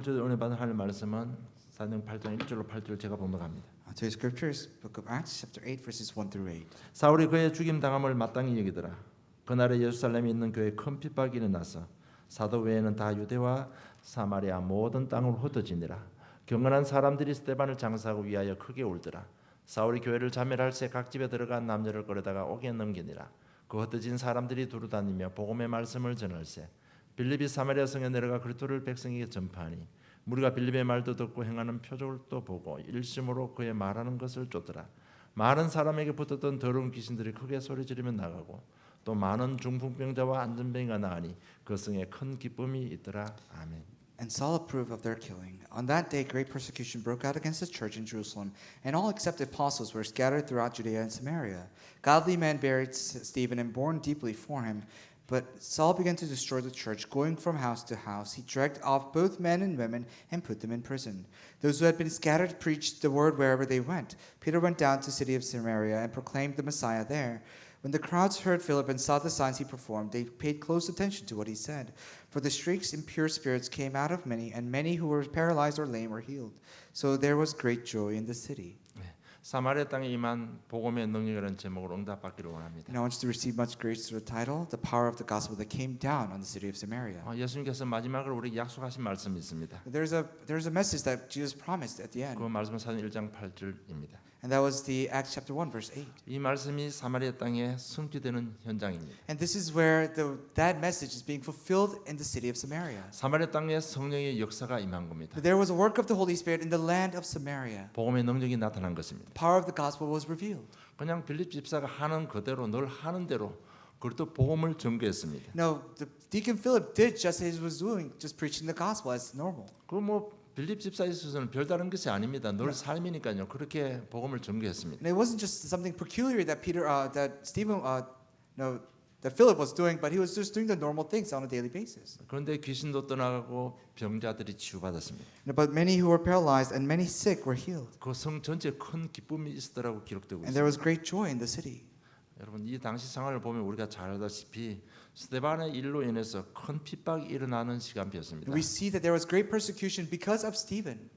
오늘 저희 은혜 받은 하나님 말씀은 사도행 8장 1절로 8절 제가 봉독합니다. Today's scripture is Book of Acts, chapter 8, verses 1 through 8. 사울이 그의 죽임 당함을 마땅히 여기더라. 그날에 예루살렘에 있는 교회에 큰 핍박이 일어나서 사도 외에는 다 유대와 사마리아 모든 땅으로 흩어지니라. 경건한 사람들이 스데반을 장사하고 위하여 크게 울더라. 사울이 교회를 자멸할새 각 집에 들어간 남녀를 끌어다가 옥에 넘기니라. 그 흩어진 사람들이 두루다니며 복음의 말씀을 전할새 빌립이 사마리아 성에 내려가 그리스도를 백성에게 전파하니 무리가 빌립의 말도 듣고 행하는 표적을 또 보고 일심으로 그의 말하는 것을 쫓더라. 많은 사람에게 붙었던 더러운 귀신들이 크게 소리 지르며 나가고 또 많은 중풍병자와 안전병이가 나으니 그 성에 큰 기쁨이 있더라. 아멘. And Saul approved of their killing. On that day, great persecution broke out against the church in Jerusalem, and all except the apostles were scattered throughout Judea and Samaria. Godly men buried Stephen and mourned deeply for him. But Saul began to destroy the church, going from house to house. He dragged off both men and women and put them in prison. Those who had been scattered preached the word wherever they went. Peter went down to the city of Samaria and proclaimed the Messiah there. When the crowds heard Philip and saw the signs he performed, they paid close attention to what he said. For the shrieks impure spirits came out of many, and many who were paralyzed or lame were healed. So there was great joy in the city. 사마리아 땅에 임한 복음의 능력이라는 제목으로 응답받기를 원합니다. And I want you to receive much grace through the title, The Power of the Gospel that came down on the city of Samaria. 예수님께서 마지막으로 우리에게 약속하신 말씀이 있습니다. There's a message that Jesus promised at the end. 그 말씀은 사도행 1장 8절입니다. And that was the Acts chapter 1 verse 8. 이 말씀이 사마리아 땅에 성취되는 현장입니다. And this is where that message is being fulfilled in the city of Samaria. 사마리아 땅에 성령의 역사가 임한 겁니다. There was a work of the Holy Spirit in the land of Samaria. 복음의 능력이 나타난 것입니다. The power of the gospel was revealed. 그냥 빌립 집사가 하는 그대로 늘 하는 대로 그리고 복음을 전개했습니다. No, the deacon Philip did just as he was doing, just preaching the gospel as normal. 그 빌립 집사에 있어서는 별다른 것이 아닙니다. 늘 삶이니까요. 그렇게 복음을 전개했습니다. And it wasn't just something peculiar that that Philip was doing, but he was just doing the normal things on a daily basis. 그런데 귀신도 떠나가고 병자들이 치유받았습니다. But many who were paralyzed and many sick were healed. 그 성 전체에 큰 기쁨이 있었다라고 기록되고 And there was 있습니다. great joy in the city. 여러분 이 당시 상황을 보면 우리가 잘 알다시피 스데반의 일로 인해서 큰 핍박이 일어나는 시간표였습니다. We see that there was great persecution because of Stephen.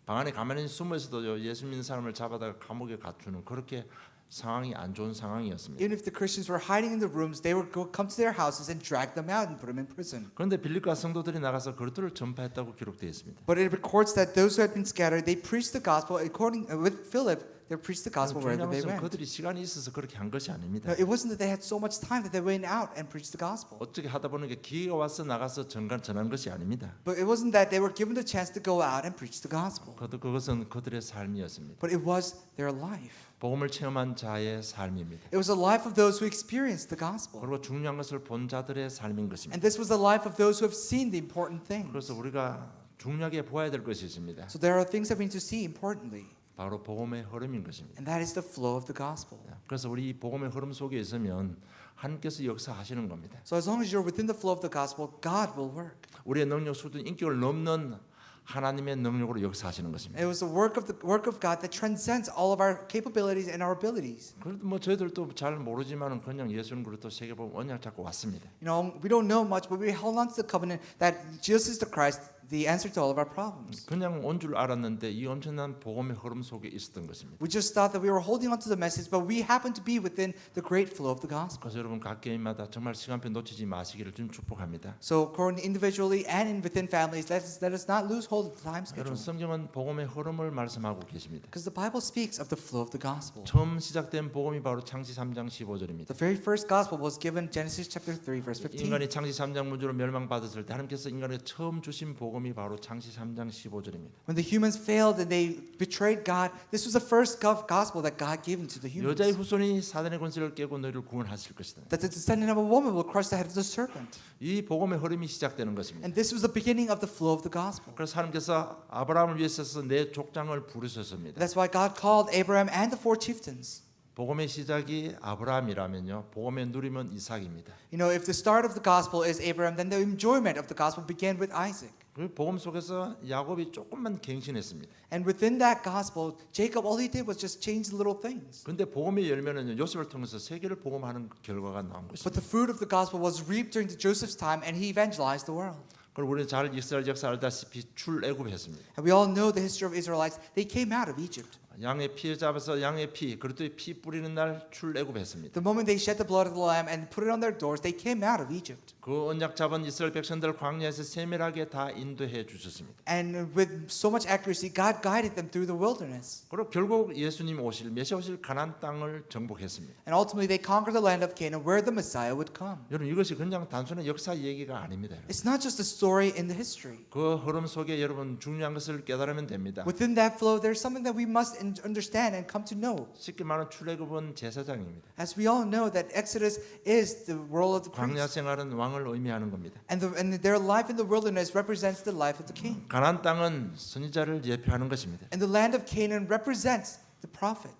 방 안에 가만히 숨어 있어도 예수 믿는 사람을 잡아다가 감옥에 갖추는 그렇게 상황이 안 좋은 상황이었습니다. Even if the Christians were hiding in the rooms, they would come to their houses and drag them out and put them in prison. 그런데 빌립과 성도들이 나가서 그리스도를 전파했다고 기록되어 있습니다. But it records that those who had been scattered, they preached the gospel according with Philip. They preached the gospel wherever they went. 그들이 시간이 있어서 그렇게 한 것이 아닙니다. No, it wasn't that they had so much time that they went out and preached the gospel. 어떻게 하다 보니까 기회가 와서 나가서 전한 것이 아닙니다. But it wasn't that they were given the chance to go out and preach the gospel. 그것은 그들의 삶이었습니다. But it was their life. 복음을 체험한 자의 삶입니다. It was the life of those who experienced the gospel. 그리고 중요한 것을 본 자들의 삶인 것입니다. And this was the life of those who have seen the important things. 그래서 우리가 중요하게 보아야 될 것이 있습니다. So there are things that we need to see importantly. 바로 복음의 흐름인 것입니다. And that is the flow of the gospel. 그래서 우리 이 복음의 흐름 속에 있으면 하나님께서 역사하시는 겁니다. So as long as you're within the flow of the gospel, God will work. 우리의 능력 수준 인격을 넘는 하나님의 능력으로 역사하시는 것입니다. It was the work of God that transcends all of our capabilities and our abilities. 그래도 저희들도 잘 모르지만은 그냥 예수는 그리스도 세계복음 언약 잡고 왔습니다. You know, we don't know much, but we hold on to the covenant that Jesus is the Christ, the answer to all of our problems. 그냥 온 줄 알았는데 이 엄청난 복음의 흐름 속에 있었던 것입니다. We just thought that we were holding on to the message, but we happened to be within the great flow of the gospel. 그래서 여러분 각 개인마다 정말 시간표 놓치지 마시기를 좀 축복합니다. So, according individually and within families, let us not lose hold of the time 여러분 schedule. 성경은 복음의 흐름을 말씀하고 계십니다. Because the Bible speaks of the flow of the gospel. 처음 시작된 복음이 바로 창시 3장 15절입니다. The very first gospel was given Genesis chapter 3 verse 15. 인간이 창시 3장 문제로 멸망받았을 때 하나님께서 인간에게 처음 주신 복음이 바로 창시 3장 15절입니다. When the humans failed and they betrayed God, this was the first gospel that God gave to the humans. 여자의 후손이 사단의 권세를 깨고 너희를 구원하실 것이다. That the descendant of a woman will crush the head of the serpent. 이 복음의 흐름이 시작되는 것입니다. And this was the beginning of the flow of the gospel. 그래서 하나님께서 아브라함을 위해서 내 족장을 부르셨습니다. That's why God called Abraham and the four chieftains. 복음의 시작이 아브라함이라면요, 복음의 누림은 이삭입니다. You know, if the start of the gospel is Abraham, then the enjoyment of the gospel began with Isaac. 그 복음 속에서 야곱이 조금만 갱신했습니다. And within that gospel, Jacob, all he did was just change little things. 근데 복음의 열매는 요셉을 통해서 세계를 복음하는 결과가 나온 But 것입니다. the fruit of the gospel was reaped during Joseph's time, and he evangelized the world. 그리고 우리는 잘 이스라엘 역사 알다시피 출애굽했습니다. And we all know the history of Israelites. They came out of Egypt. 양의 피 잡아서 양의 피, 그리스도의 피 뿌리는 날 출애굽했습니다. The moment they shed the blood of the lamb and put it on their doors, they came out of Egypt. 그 언약 잡은 이스라엘 백성들 광야에서 세밀하게 다 인도해 주셨습니다. And with so much accuracy, God guided them through the wilderness. 그리고 결국 예수님 오실 메시아 오실 가나안 땅을 정복했습니다. And ultimately, they conquered the land of Canaan, where the Messiah would come. 여러분 이것이 그냥 단순한 역사 얘기가 아닙니다. It's not just a story in the history. 그 흐름 속에 여러분 중요한 것을 깨달으면 됩니다. Within that flow, there's something that we must understand and come to know. 쉽게 말하면 출애굽은 제사장입니다. As we all know, that Exodus is the role of the 광야 priest, 생활은 왕을 의미하는 겁니다. and their life in the wilderness represents the life of the king, 가나안 땅은 선지자를 예표하는 것입니다. and the land of Canaan represents the prophet.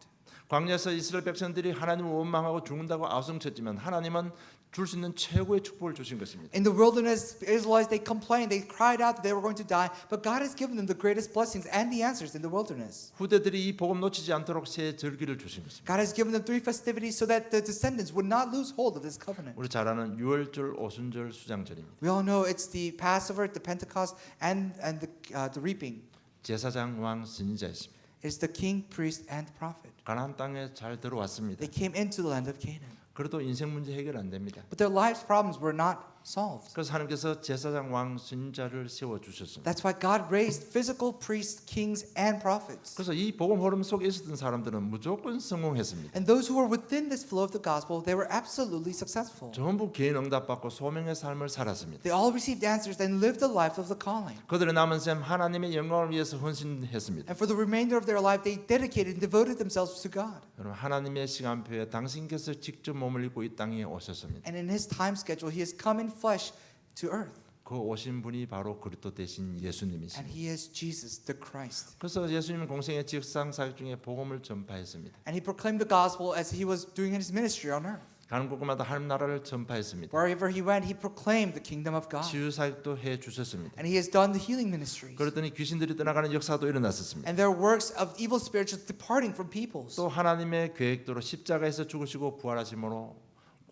광야에서 이스라엘 백성들이 하나님을 원망하고 죽는다고 아우성쳤지만 하나님은 줄 수 있는 최고의 축복을 주신 것입니다. In the wilderness, Israelites, they complained, they cried out that they were going to die, but God has given them the greatest blessings and the answers in the wilderness. 후대들이 이 복음 놓치지 않도록 새 절기를 주신 것입니다. God has given them 3 festivities so that the descendants would not lose hold of this covenant. 우리 잘 아는 유월절, 오순절, 수장절입니다. We all know it's the Passover, the Pentecost, and the reaping. 제사장, 왕, 선지자였습니다. It's the king, priest, and the prophet. 가나안 땅에 잘 들어왔습니다. They came into the land of Canaan. 그래도 인생 문제 해결 안 됩니다. But their life's problems were not solved. 그래서 하나님께서 제사장, 왕, 선지자를 세워 주셨습니다. That's why God raised physical priests, kings, and prophets. 그래서 이 복음 흐름 속에 있었던 사람들은 무조건 성공했습니다. And those who were within this flow of the gospel, they were absolutely successful. 전부 개인 응답받고 소명의 삶을 살았습니다. They all received answers and lived the life of the calling. 그들의 남은 삶 하나님의 영광을 위해서 헌신했습니다. And for the remainder of their life, they dedicated and devoted themselves to God. 여러분 하나님의 시간표에 당신께서 직접 몸을 입고 이 땅에 오셨습니다. And in His time schedule, He has come in flesh to earth. 그 오신 분이 바로 그리스도 대신 And 예수님이십니다. He is Jesus, the Christ. 그래서 예수님은 공생의 직상 사역 중에 복음을 전파했습니다. And He proclaimed the gospel as He was doing His ministry on earth. 가는 곳마다 하나님 나라를 전파했습니다. Wherever He went, He proclaimed the kingdom of God. 치유 사역도 해 주셨습니다. And He has done the healing ministries. 그랬더니 귀신들이 떠나가는 역사도 일어났었습니다. And there are works of evil spirits departing from peoples. 또 하나님의 계획대로 십자가에서 죽으시고 부활하심으로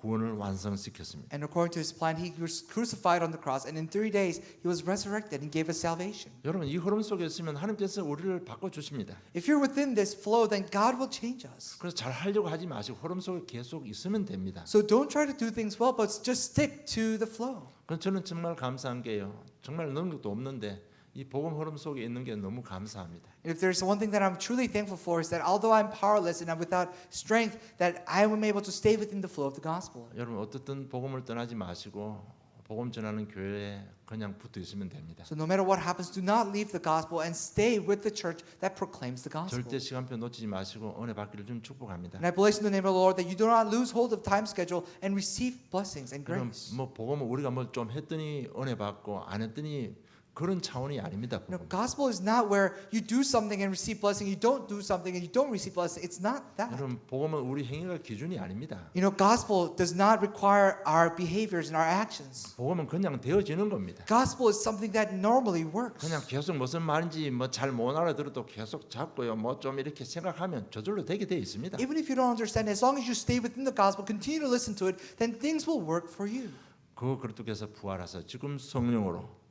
구원을 완성시켰습니다. And according to His plan, He was crucified on the cross. And in 3 days, He was resurrected and gave us salvation. 여러분 이 흐름 속에 있으면 하나님께서 우리를 바꿔 주십니다. If you're within this flow, then God will change us. 그래서 잘 하려고 하지 마시고 흐름 속에 계속 있으면 됩니다. So don't try to do things well, but just stick to the flow. 그래서 저는 정말 감사한 게요. 정말 능력도 없는데 이 복음 흐름 속에 있는 게 너무 감사합니다. If there's one thing that I'm truly thankful for is that although I'm powerless and I'm without strength, that I am able to stay within the flow of the gospel. 여러분 어떻든 복음을 떠나지 마시고 복음 전하는 교회에 그냥 붙어 있으면 됩니다. So no matter what happens, do not leave the gospel and stay with the church that proclaims the gospel. 절대 시간표 놓치지 마시고 은혜 받기를 좀 축복합니다. And I bless in the name of the Lord that you do not lose hold of time schedule and receive blessings and 그럼 grace. 뭐 복음은 우리가 뭐 좀 했더니 은혜 받고 안 했더니 그런 차원이 아닙니다. No, 복음. gospel is not where you do something and receive blessing, you don't do something and you don't receive blessing. It's not that. 여러분 복음은 우리 행위가 기준이 아닙니다. You know, gospel does not require our behaviors and our actions. 복음은 그냥 되어지는 겁니다. Gospel is something that normally works. 그냥 계속 무슨 말인지 뭐 잘 못 알아들어도 계속 잡고요. 뭐 좀 이렇게 생각하면 저절로 되게 돼 있습니다. Even if you don't understand, as long as you stay within the gospel, continue to listen to it, then things will work for you. 그 그리스도께서 부활하사 지금 성령으로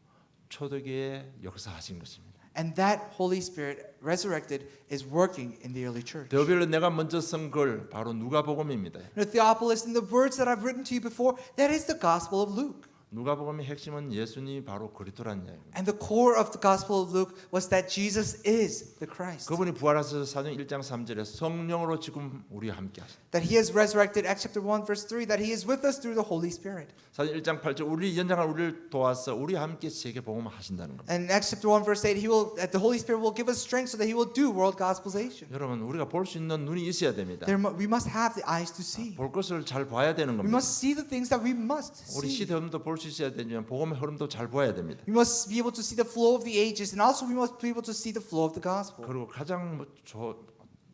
초대교회에 역사하신 것입니다. And that Holy Spirit resurrected is working in the early church. 데오빌로 내가 먼저 쓴 글 바로 누가복음입니다. Now, Theophilus, in the words that I've written to you before, that is the gospel of Luke. 누가복음의 핵심은 예수님이 바로 그리스도라는 이야기입니다. And the core of the gospel of Luke was that Jesus is the Christ. 그분이 부활하셔서 사도행 1장 3절에 성령으로 지금 우리와 함께 하십니다. That He has resurrected, Acts chapter 1, verse 3, that He is with us through the Holy Spirit. 사도행 1장 8절 우리 연장한 우리를 도와서 우리와 함께 세계 복음을 하신다는 겁니다. And in Acts chapter 1, verse 8, the Holy Spirit will give us strength so that He will do world gospelization. 여러분 우리가 볼 수 있는 눈이 있어야 됩니다. We must have the eyes to see. 볼 것을 잘 봐야 되는 We 겁니다. must see the things that we must 우리 see. 시대 흐름도 볼 수 있어야 되지만 복음의 흐름도 잘 봐야 됩니다. We must be able to see the flow of the ages, and also we must be able to see the flow of the gospel. 그리고 가장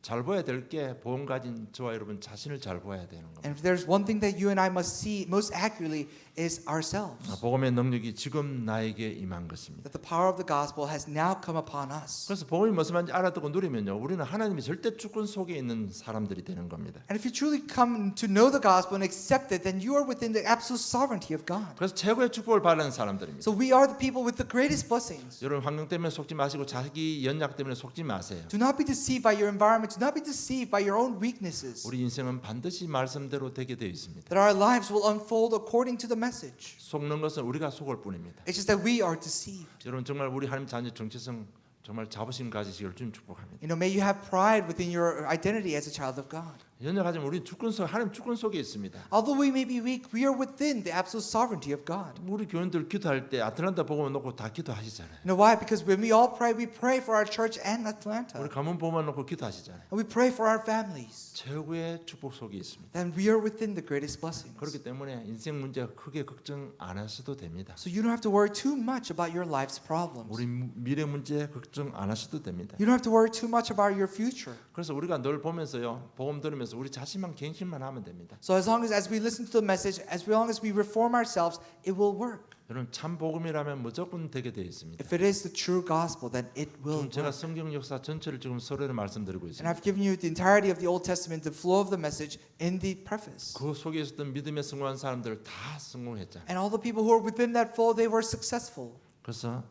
잘 보아야 될 게 복음 가진 저와 여러분 자신을 잘 보아야 되는 겁니다. And if there's one thing that you and I must see most accurately is ourselves. 복음의 능력이 지금 나에게 임한 것입니다. That the power of the gospel has now come upon us. 그래서 복음이 무슨 말인지 알아듣고 누리면요, 우리는 하나님의 절대 주권 속에 있는 사람들이 되는 겁니다. And if you truly come to know the gospel and accept it, then you are within the absolute sovereignty of God. 그래서 최고의 축복을 받는 사람들입니다. So we are the people with the greatest blessings. 여러분 환경 때문에 속지 마시고 자기 연약 때문에 속지 마세요. Do not be deceived by your environment. Do not be deceived by your own weaknesses. 우리 인생은 반드시 말씀대로 되게 되어 있습니다. That our lives will unfold according to the message. 속는 것은 우리가 속을 뿐입니다. It's just that we are deceived. 여러분 정말 우리 하나님 자녀 정체성 정말 자부심 가지시기를 주님 축복합니다. You know, may you have pride within your identity as a child of God. 연약하지만 우리 주권 속 하나님 주권 속에 있습니다. Although we may be weak, we are within the absolute sovereignty of God. 우리 교인들 기도할 때 아틀란타 복음을 놓고 다 기도하시잖아요. You know why? Because when we all pray, we pray for our church and Atlanta. 우리 가문 복음을 놓고 기도하시잖아요. And we pray for our families. 최고의 축복 속에 있습니다. Then we are within the greatest blessings. 그렇기 때문에 인생 문제 크게 걱정 안 하셔도 됩니다. So you don't have to worry too much about your life's problems. 우리 미래 문제 걱정 안 하셔도 됩니다. You don't have to worry too much about your future. 그래서 우리가 늘 보면서요, 복음 들으면서 우리 자신만 갱신만 하면 됩니다. So as long as we listen to the message, as long as we reform ourselves, it will work. 여러분 참 복음이라면 무조건 되게 되어 있습니다. If it is the true gospel, then it will 지금 제가 work. 성경 역사 전체를 지금 서론에 말씀드리고 And 있습니다. I've given you the entirety of the Old Testament, the flow of the message in the preface. 그 속에 있었던 믿음에 성공한 사람들 다 성공했잖아요. And all the people who were within that flow, they were successful. 그래서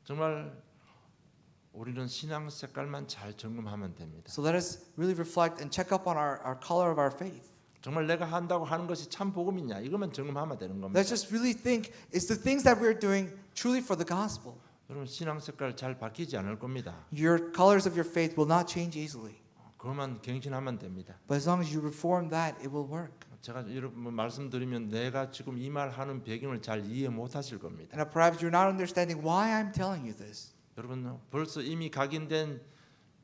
정말 우리는 신앙 색깔만 잘 점검하면 됩니다. So let us really reflect and check up on our color of our faith. 정말 내가 한다고 하는 것이 참 복음이냐 이것만 점검하면 되는 겁니다. Let's just really think, is the things that we're doing truly for the gospel? 여러분 신앙 색깔 잘 바뀌지 않을 겁니다. Your colors of your faith will not change easily. 그것만 갱신하면 됩니다. But as long as you reform that, it will work. 제가 여러분 말씀드리면 내가 지금 이 말 하는 배경을 잘 이해 못하실 겁니다. And perhaps you're not understanding why I'm telling you this. 여러분 벌써 이미 각인된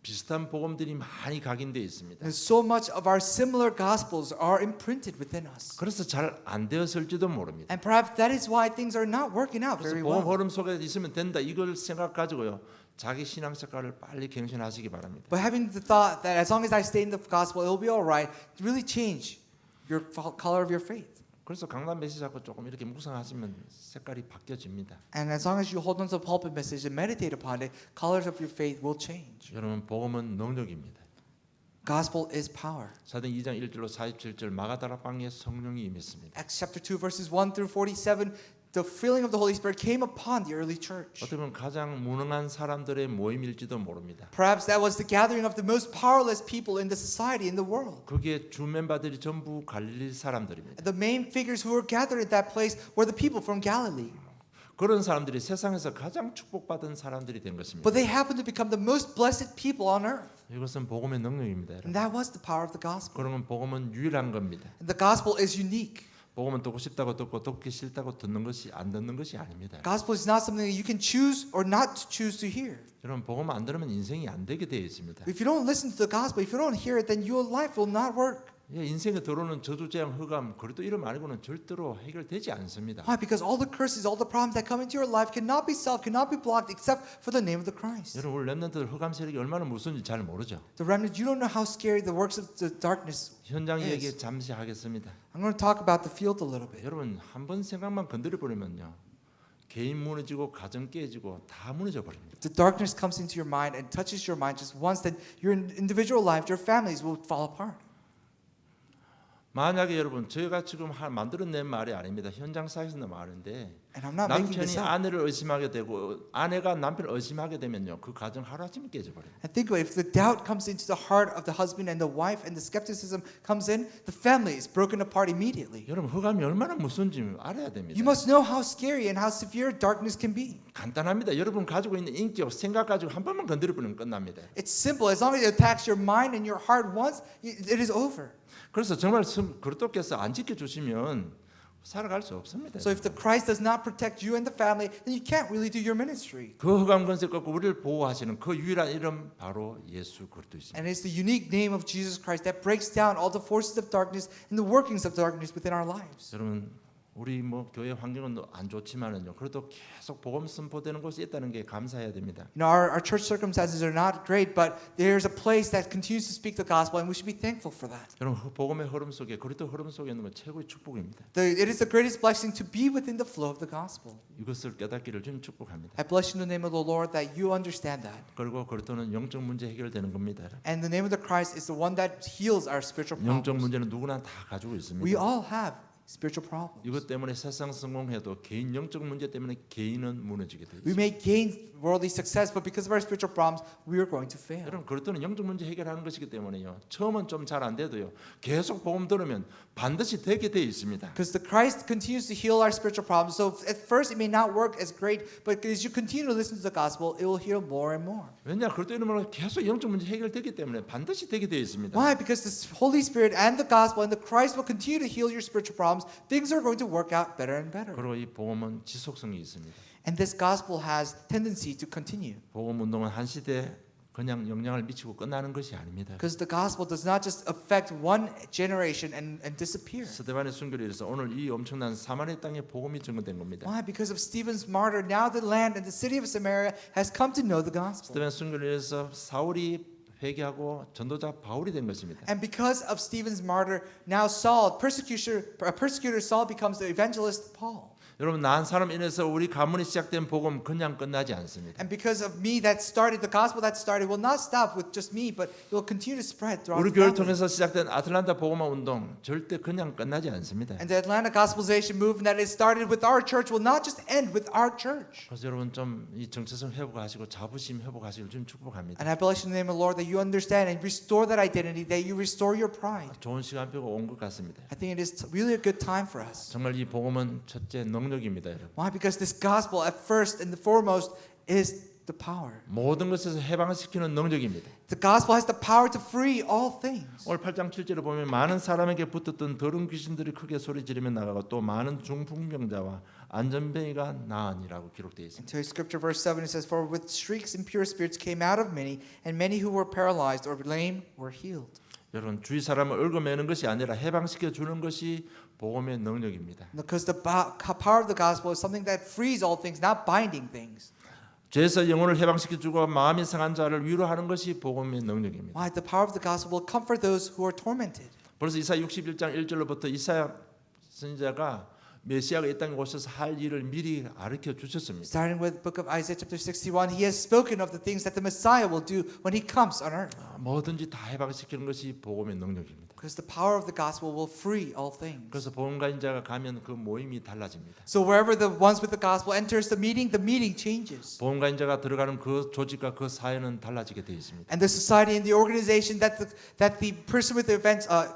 비슷한 복음들이 많이 각인되어 있습니다. And so much of our similar gospels are imprinted within us. 그래서 잘 안 되었을지도 모릅니다. And perhaps that is why things are not working out 그래서 very 복음 well. 흐름 속에 있으면 된다 이걸 생각 가지고요. 자기 신앙 색깔을 빨리 갱신하시기 바랍니다. But having the thought that as long as I stay in the gospel, it will be all right, really change your color of your faith. 그래서 강단 메시지 잡고 조금 이렇게 묵상하시면 색깔이 바뀌어집니다. And as long as you hold on to the pulpit message and meditate upon it, colors of your faith will change. 여러분 복음은 능력입니다. Gospel is power. 사도행 2장 1절로 47절 마가다라 방에 성령이 임했습니다. Acts chapter 2 verses 1 through 47, the filling of the Holy Spirit came upon the early church. 어떻게 보면 가장 무능한 사람들의 모임일지도 모릅니다. Perhaps that was the gathering of the most powerless people in the society in the world. 거기에 주 멤버들이 전부 갈릴리 사람들입니다. The main figures who were gathered at that place were the people from Galilee. 그런 사람들이 세상에서 가장 축복받은 사람들이 된 것입니다. But they happened to become the most blessed people on earth. 이것은 복음의 능력입니다. And that was the power of the gospel. 그러면 복음은 유일한 겁니다. And the gospel is unique. 복음은 듣고 싶다고 듣고 듣기 싫다고 듣는 것이 안 듣는 것이 아닙니다. Gospel is not something that you can choose or not to choose to hear. 여러분 복음 안 들으면 인생이 안 되게 되어 있습니다. If you don't listen to the gospel, if you don't hear it, then your life will not work. 예, 인생에 들어오는 저주, 재앙, 흑암, 그래도 이름 아니고는 절대로 해결되지 않습니다. Why? Because all the curses, all the problems that come into your life cannot be solved, cannot be blocked except for the name of the Christ. 여러분 우리 렘넌트들 흑암 세력이 얼마나 무서운지 잘 모르죠. The remnant, you don't know how scary the works of the darkness. 현장 얘기 잠시 하겠습니다. I'm going to talk about the field a little bit. 여러분 한 번 생각만 건드려 버리면요, 개인 무너지고 가정 깨지고 다 무너져 버립니다. If the darkness comes into your mind and touches your mind just once, then your individual life, your families will fall apart. 만약에 여러분 저희가 지금 만들어낸 말이 아닙니다. 현장사에서 말인데 And I'm not making 남편이 this up. 아내를 의심하게 되고 아내가 남편을 의심하게 되면요, 그 가정 하루아침에 깨져버려요. And think about it, if the doubt comes into the heart of the husband and the wife and the skepticism comes in, the family is broken apart immediately. 여러분 흑암이 얼마나 무서운지 알아야 됩니다. You must know how scary and how severe darkness can be. 간단합니다. 여러분 가지고 있는 인격, 생각 가지고 한 번만 건드려 버리면 끝납니다. It's simple. As long as it attacks your mind and your heart once, it is over. 그래서 정말 그리스도께서 안 지켜주시면 살아갈 수 없습니다. So if the Christ does not protect you and the family, then you can't really do your ministry. 그 흑암 권세 꺾고 우리를 보호하시는 그 유일한 이름 바로 예수 그리스도이십니다. And it's the unique name of Jesus Christ that breaks down all the forces of darkness and the workings of darkness within our lives. 여러분 우리 뭐 교회 환경은 안 좋지만은요. 그래도 계속 복음 선포되는 곳이 있다는 게 감사해야 됩니다. You know, our church circumstances are not great, but there's a place that continues to speak the gospel, and we should be thankful for that. 여러분 복음의 흐름 속에 그리스도 흐름 속에 있는 건 최고의 축복입니다. It is the greatest blessing to be within the flow of the gospel. 이것을 깨닫기를 주님 축복합니다. I bless you in the name of the Lord that you understand that. 그리고 그리스도는 영적 문제 해결되는 겁니다. And the name of the Christ is the one that heals our spiritual 영적 problems. 문제는 누구나 다 가지고 있습니다. We all have spiritual problems. 이것 때문에 세상 성공해도 개인 영적 문제 때문에 개인은 무너지게 돼 We 있습니다. may gain worldly success, but because of our spiritual problems, we are going to fail. 여러분 그리스도는 영적 문제 해결하는 것이기 때문에요. 처음은 좀 잘 안 돼도요. 계속 복음 들으면 반드시 되게 돼 있습니다. Because the Christ continues to heal our spiritual problems. So at first it may not work as great, but as you continue to listen to the gospel, it will heal more and more. 왜냐 그리스도 이름으로 계속 영적 문제 해결되기 때문에 반드시 되게 돼 있습니다. Why? Because the Holy Spirit and the gospel and the Christ will continue to heal your spiritual problems. Things are going to work out better and better. 그리고 이 복음은 지속성이 있습니다. And this gospel has tendency to continue. 복음 운동은 한 시대에 그냥 영향을 미치고 끝나는 것이 아닙니다. Because the gospel does not just affect one generation and disappear. 스데반의 순교로 인해서 오늘 이 엄청난 사마리아 땅에 복음이 증거된 겁니다. Why? Because of Stephen's martyr, now the land and the city of Samaria has come to know the gospel. 스데반 순교로 인해서 사울이 회개하고 전도자 바울이 된 것입니다. And because of Stephen's martyr, now Saul, persecutor Saul becomes the evangelist Paul. 여러분 난 사람 인해서 우리 가문이 시작된 복음 그냥 끝나지 않습니다. And because of me that started, the gospel that started will not stop with just me, but it will continue to spread throughout 우리 the 교회를 family. 통해서 시작된 아틀란타 복음화 운동 절대 그냥 끝나지 않습니다. And the Atlanta gospelization movement that is started with our church will not just end with our church. 그래서 여러분 좀 이 정체성 회복하시고 자부심 회복하시길 좀 축복합니다. And I bless you in the name of the Lord that you understand and restore that identity, that you restore your pride. 좋은 시간표가 온 것 같습니다. I think it is really a good time for us. 정말 이 복음은 첫째 능력입니다, 여러분. Why? Because this gospel at first and the foremost is the power. 모든 것에서 해방시키는 능력입니다. The gospel has the power to free all things. 오늘 8장 7절을 보면 많은 사람에게 붙었던 더러운 귀신들이 크게 소리 지르며 나가고 또 많은 중풍병자와 안전뱅이가 나으니라고 기록되어 있습니다. In today's scripture verse 7 it says, For with shrieks impure spirits came out of many, and many who were paralyzed or lame were healed. 여러분 주위 사람을 얽어매는 것이 아니라 해방시켜 주는 것이 복음의 능력입니다. Because the power of the gospel is something that frees all things, not binding things. 죄에서 영혼을 해방시켜 주고 마음이 상한 자를 위로하는 것이 복음의 능력입니다. Why? The power of the gospel will comfort those who are tormented. 벌써 이사야 61장 1절로부터 이사야 선지자가 메시아가 이 땅에 오셔서 할 일을 미리 가르쳐 주셨습니다. Starting with the book of Isaiah chapter 61, he has spoken of the things that the Messiah will do when he comes on earth. 뭐든지 다 해방시키는 것이 복음의 능력입니다. Because the power of the gospel will free all things. 그래서 복음가인 자가 가면 그 모임이 달라집니다. So wherever the ones with the gospel enters the meeting changes. 복음가인 자가 들어가는 그 조직과 그 사회는 달라지게 되어 있습니다. And the society and the organization that the person with the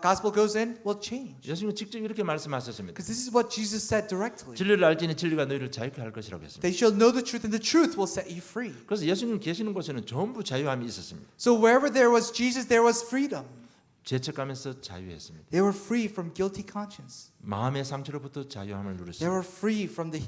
gospel goes in will change. 예수님은 직접 이렇게 말씀하셨습니다. Because this is what Jesus said directly. 진리를 알지니 진리가 너희를 자유케 할 것이라고 했습니다. They shall know the truth, and the truth will set you free. 그래서 예수님 계시는 곳에는 전부 자유함이 있었습니다. So wherever there was Jesus, there was freedom. 죄책감에서 자유했습니다. They were free from guilty conscience. 마음의 상처로부터 자유함을 They 누렸습니다. were free from the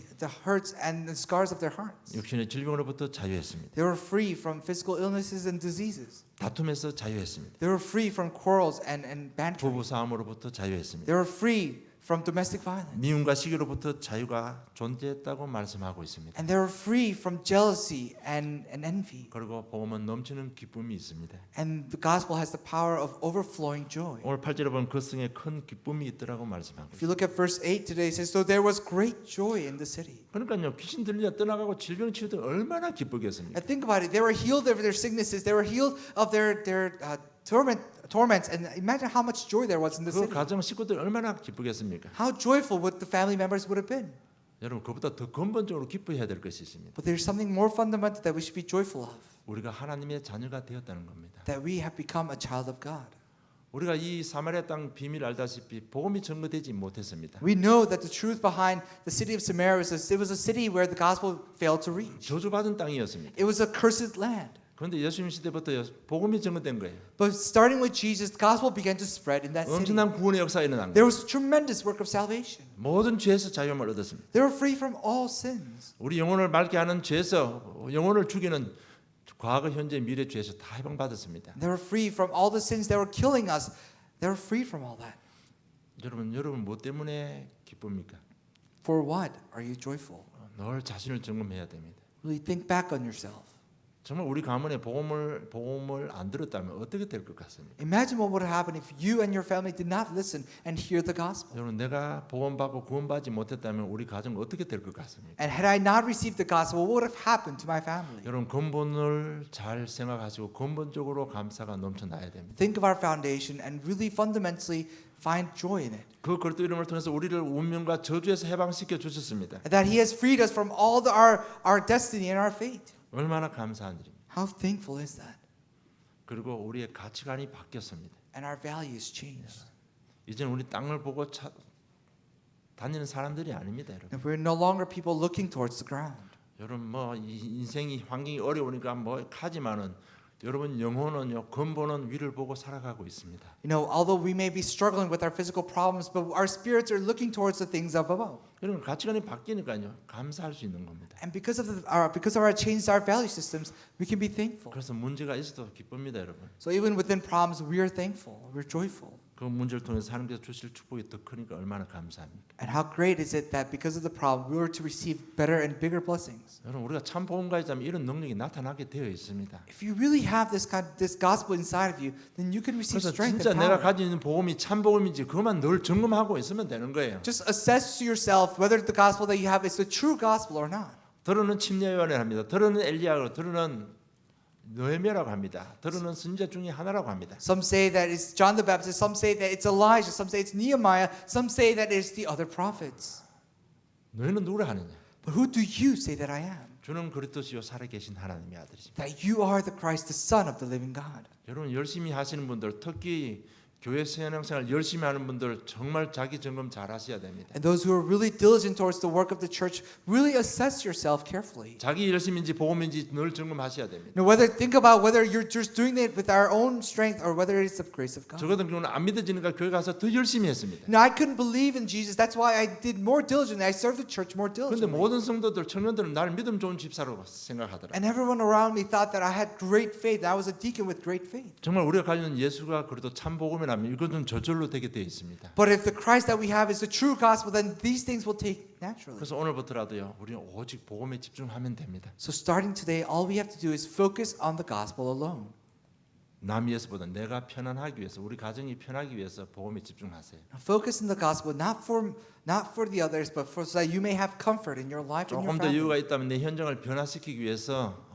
hurts and the scars of their hearts. 육신의 질병으로부터 자유했습니다. They were free from physical illnesses and diseases. 다툼에서 자유했습니다. They were free from quarrels and bantering. 부부 싸움으로부터 자유했습니다. They were free from domestic violence. 미움과 시기로부터 자유가 존재했다고 말씀하고 있습니다. And they were free from jealousy and envy. 그리고 복음은 넘치는 기쁨이 있습니다. And the gospel has the power of overflowing joy. 오늘 8절에 보면 그 성에 큰 기쁨이 있더라고 말씀하고 If 있습니다. you look at verse 8 today, it says, So there was great joy in the city. 그러니까요 귀신 들려 떠나가고 질병 치유도 얼마나 기쁘겠습니까? And think about it. They were healed of their sicknesses. They were healed of their torments. And imagine how much joy there was in the 그 city. 가정 식구들 얼마나 기쁘겠습니까? How joyful would the family members would have been. 여러분 그보다 더 근본적으로 기뻐해야 될 것이 있습니다. But there's something more fundamental that we should be joyful of. 우리가 하나님의 자녀가 되었다는 겁니다. That we have become a child of God. 우리가 이 사마리아 땅 비밀 알다시피 복음이 증거되지 못했습니다. We know that the truth behind the city of Samaria was it was a city where the gospel failed to reach. 저주받은 땅이었습니다. It was a cursed land. 그런데 예수님 시대부터 복음이 증거된 거예요. But starting with Jesus, the gospel began to spread in that city. 엄청난 구원의 역사가 일어난 There 거예요. was a tremendous work of salvation. 모든 죄에서 자유함을 얻었습니다. They were free from all sins. 우리 영혼을 맑게 하는 죄에서 영혼을 죽이는 과거, 현재, 미래 죄에서 다 해방받았습니다. They were free from all the sins that were killing us. They were free from all that. 여러분 무엇 때문에 기쁩니까? For what are you joyful? 늘 자신을 점검해야 됩니다. Really think back on yourself. 정말 우리 가문에 복음을 안 들었다면 어떻게 될 것 같습니까? Imagine what would happen if you and your family did not listen and hear the gospel. 여러분 내가 복음 받고 구원받지 못했다면 우리 가정 어떻게 될 것 같습니까? And had I not received the gospel, what would have happened to my family? 여러분 근본을 잘 생각하시고 근본적으로 감사가 넘쳐나야 됩니다. Think of our foundation and really fundamentally find joy in it. 그 그리스도 이름을 통해서 우리를 운명과 저주에서 해방시켜 주셨습니다. That He has freed us from all our destiny and our fate. 얼마나 감사한 일입니다. How thankful is that? 그리고 우리의 가치관이 바뀌었습니다. And our values changed. 이제는 우리 땅을 보고 다니는 사람들이 아닙니다, 여러분. And we're no longer people looking towards the ground. 여러분 뭐 인생이 환경이 어려우니까 뭐 하지만은 여러분 영혼은요 근본은 위를 보고 살아가고 있습니다. You know, although we may be struggling with our physical problems, but our spirits are looking towards the things up above. 여러분 가치관이 바뀌니까요 감사할 수 있는 겁니다. And because of our changed our value systems, we can be thankful. 그래서 문제가 있어도 기쁩니다, 여러분. So even within problems, we are thankful. We're joyful. 그 문제를 통해서 하나님께서 주실 축복이 더 크니까 얼마나 감사합니까? And how great is it that because of the problem, we were to receive better and bigger blessings. 여러분 우리가 참 복음가이자면 이런 능력이 나타나게 되어 있습니다. If you really have this gospel inside of you, then you can receive 그래서 strength 진짜 and 내가 power. 가지고 있는 복음이 참 복음인지 그것만 늘 점검하고 있으면 되는 거예요. Just assess to yourself whether the gospel that you have is the true gospel or not. 들어는 침례요한이라고 합니다. 들어는 엘리야고, 들어는 느헤미야라고 합니다. 들어는 선지자 중에 하나라고 합니다. Some say that it's John the Baptist, some say that it's Elijah, some say it's Nehemiah, some say that it's the other prophets. 너희는 누구라 하느냐? But who do you say that I am? 주는 그리스도시요 살아계신 하나님의 아들이십니다. That you are the Christ, the Son of the living God. 여러분 열심히 하시는 분들, 특히 교회 신앙생활 열심히 하는 분들 정말 자기 점검 잘 하셔야 됩니다. And those who are really diligent towards the work of the church, really assess yourself carefully. 자기 열심인지 복음인지 늘 점검하셔야 됩니다. Now, think about whether you're just doing it with our own strength or whether it's the grace of God. 저 같은 경우는 안 믿어지니까 교회 가서 더 열심히 했습니다. Now, I couldn't believe in Jesus. That's why I did more diligently. I served the church more 그런데 diligently. 모든 성도들, 청년들은 나를 믿음 좋은 집사로 생각하더라. And everyone around me thought that I had great faith. I was a deacon with great faith. 정말 우리가 가지고 있는 예수가 그래도 참 복음이라면 이것은 저절로 되게 되어 있습니다. But if the Christ that we have is the true gospel, then these things will take naturally. 그래서 오늘부터라도요, 우리는 오직 복음에 집중하면 됩니다. So starting today, all we have to do is focus on the gospel alone. 남 위해서보다 내가 편안하기 위해서, 우리 가정이 편하기 위해서 복음에 집중하세요. Now focus on the gospel not for the others, but so that you may have comfort in your life and your 조금 더 여유가 family. 있다면 내 현장을 변화시키기 위해서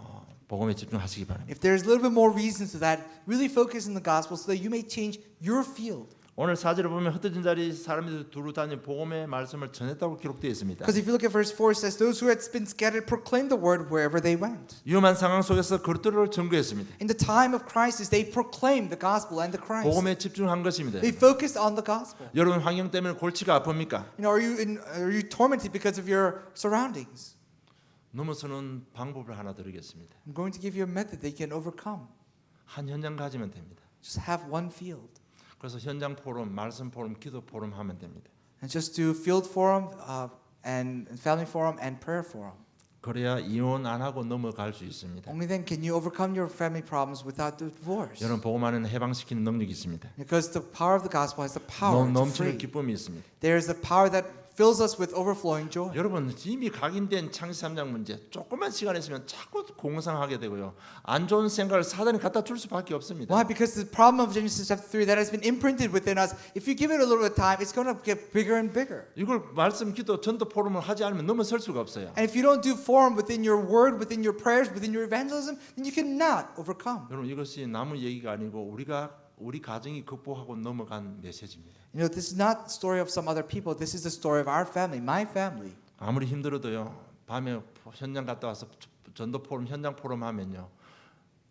복음에 집중하시기 바랍니다. If there's a little bit more reason to that, really focus on the gospel so that you may change your field. 오늘 4절을 보면 흩어진 자리 사람들이 두루 다니 복음의 말씀을 전했다고 기록되어 있습니다. Because if you look at verse 4, it says, those who had been scattered proclaimed the word wherever they went. 위험한 상황 속에서 그리스도를 전거했습니다. In the time of crisis, they proclaimed the gospel and the Christ. 복음에 집중한 것입니다. They focused on the gospel. 여러분 환경 때문에 골치가 아픕니까? You know, are you tormented because of your surroundings? 넘어서는 방법을 하나 드리겠습니다. I'm going to give you a method that you can overcome. 한 현장 가지면 됩니다. Just have one field. 그래서 현장 포럼, 말씀 포럼, 기도 포럼 하면 됩니다. And just do field forum and family forum and prayer forum. 그래야 이혼 안 하고 넘어갈 수 있습니다. Only then can you overcome your family problems without divorce. 여러분 복음 안에는 해방시키는 능력이 있습니다. Because the power of the gospel has the power to 넘치는 free. 기쁨이 있습니다. There is the power that fills us with overflowing joy. 여러분 이미 각인된 창세 3장 문제 조금만 시간 있으면 자꾸 공상하게 되고요. 안 좋은 생각을 사단이 갖다 줄 수밖에 없습니다. Why? Because the problem of Genesis chapter 3 that has been imprinted within us, if you give it a little bit of time, it's going to get bigger and bigger. 이걸 말씀, 기도, 전도 포럼을 하지 않으면 넘어설 수가 없어요. And if you don't do forum within your word, within your prayers, within your evangelism, then you cannot overcome. 여러분 이것이 남의 얘기가 아니고 우리 가정이 극복하고 넘어간 메시지입니다. You know, this is not the story of some other people. This is the story of our family, my family. 아무리 힘들어도요. 밤에 현장 갔다 와서 전도 포럼, 현장 포럼 하면요.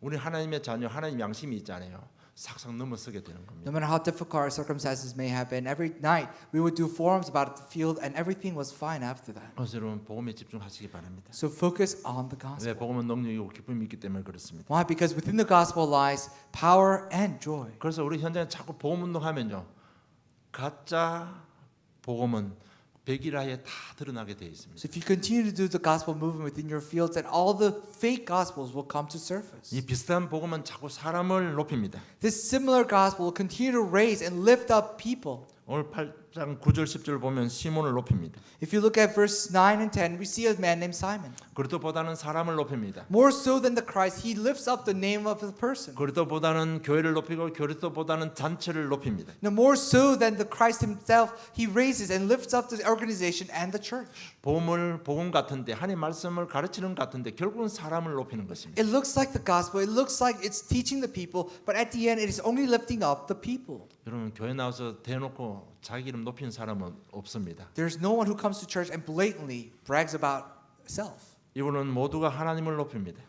우리 하나님의 자녀, 하나님 양심이 있잖아요. 싹싹 넘어서게 되는 겁니다. No matter how difficult our circumstances may have been, every night we would do forums about the field, and everything was fine after that. 그래서 여러분 복음에 집중하시기 바랍니다. So focus on the 왜 gospel. 복음은 능력이고 기쁨이 있기 때문에 그렇습니다. Why? Because within the gospel lies power and joy. 그래서 우리 현장에 자꾸 복음 운동하면요. 가짜 복음은 백일하에 다 드러나게 되어 있습니다. So if you continue to do the gospel movement within your fields, then all the fake gospels will come to surface. 이 비슷한 복음은 자꾸 사람을 높입니다. This similar gospel will continue to raise and lift up people. 오늘 8장 9절 10절 보면 시몬을 높입니다. If you look at verse 9 and 10, we see a man named Simon. 그리스도보다는 사람을 높입니다. More so than the Christ, he lifts up the name of the person. 그리스도보다는 교회를 높이고 그리스도보다는 잔치를 높입니다. Now, more so than the Christ himself, he raises and lifts up the organization and the church. 복음 같은데 하나님 말씀을 가르치는 것 같은데 결국은 사람을 높이는 것입니다. It looks like the gospel, it looks like it's teaching the people, but at the end it is only lifting up the people. 여러분 교회 나와서 대놓고 자기 이름 높이는 사람은 없습니다. There's no one who comes to church and blatantly brags about self. 이분은 모두가 하나님을 높입니다.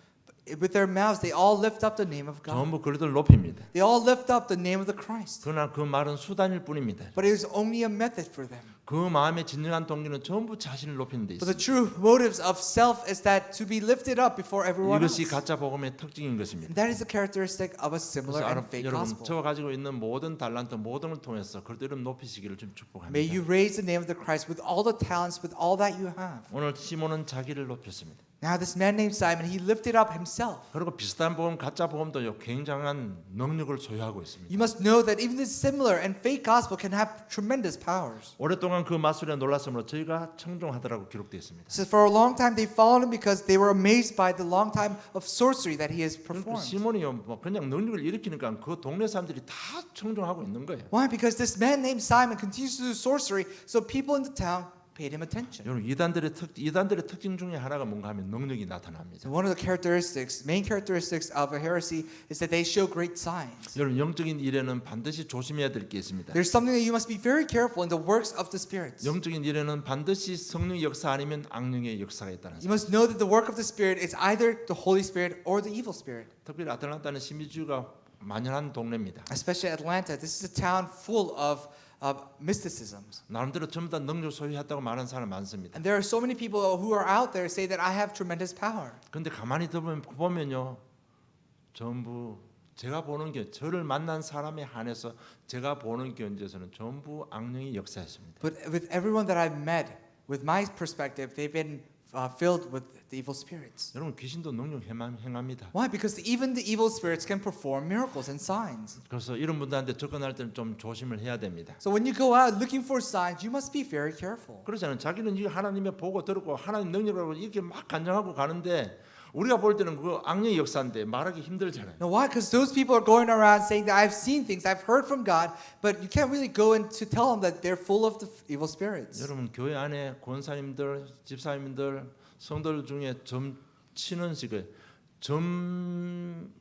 With their mouths, they all lift up the name of God. 전부 그리스도를 높입니다. They all lift up the name of the Christ. 그러나 그 말은 수단일 뿐입니다. But it is only a method for them. 그 마음의 진정한 동기는 전부 자신을 높이는 데 But the 있습니다. true motives of self is that to be lifted up before everyone else. 이것이 가짜 복음의 특징인 것입니다. And that is the characteristic of a similar 그래서 and fake 여러분 gospel. 저가 가지고 있는 모든 달란트 모든 걸 통해서 그리스도 이름 높이시기를 좀 축복합니다. May you raise the name of the Christ with all the talents, with all that you have. 오늘 시몬은 자기를 높였습니다. Now this man named Simon, he lifted up himself. 그리고 비슷한 복음 가짜 복음도 굉장한 능력을 소유하고 있습니다. You must know that even this similar and fake gospel can have tremendous powers. 오랫동안 그 마술에 놀랐으므로 저희가 청종하더라고 기록되어 있습니다. So for a long time they followed him because they were amazed by the long time of sorcery that he has 그러니까 performed. 시몬이요 뭐 그냥 능력을 일으키니까 그 동네 사람들이 다 청종하고 있는 거예요. Why? Because this man named Simon continues to do sorcery, so people in the town paid him attention. 여러분 이단들의 특징 중에 하나가 뭔가 하면 능력이 나타납니다. So one of the main characteristics of a heresy is that they show great signs. 여러분 영적인 일에는 반드시 조심해야 될 게 있습니다. There's something that you must be very careful in the works of the spirits. 영적인 일에는 반드시 성령의 역사 아니면 악령의 역사가 있다는 You 사실. must know that the work of the Spirit is either the Holy Spirit or the evil spirit. 특별히 아틀란타는 신비주의가 만연한 동네입니다. Especially Atlanta, this is a town full of mysticisms. 나름대로 전부 다 능력 소유했다고 말하는 사람 많습니다. And there are so many people who are out there say that I have tremendous power. 그런데 가만히 보면요, 전부 제가 보는 게 저를 만난 사람에 한해서 제가 보는 견제에서는 전부 악령의 역사였습니다. But with everyone that I've met, with my perspective, they've been filled with the evil spirits. 여러분 귀신도 능력 행합니다. Why? Because even the evil spirits can perform miracles and signs. 그래서 이런 분들한테 접근할 때는 좀 조심을 해야 됩니다. So when you go out looking for signs, you must be very careful. 그렇잖아요. 자기는 이 하나님의 보고 들었고 하나님 능력이라고 이렇게 막 간증하고 가는데 우리가 볼 때는 그 악령의 역사인데 말하기 힘들잖아요. Now why? Because those people are going around saying that I've seen things, I've heard from God, but you can't really go in to tell them that they're full of the evil spirits. 여러분 교회 안에 권사님들, 집사님들, 성도들 중에 점 치는 식의 점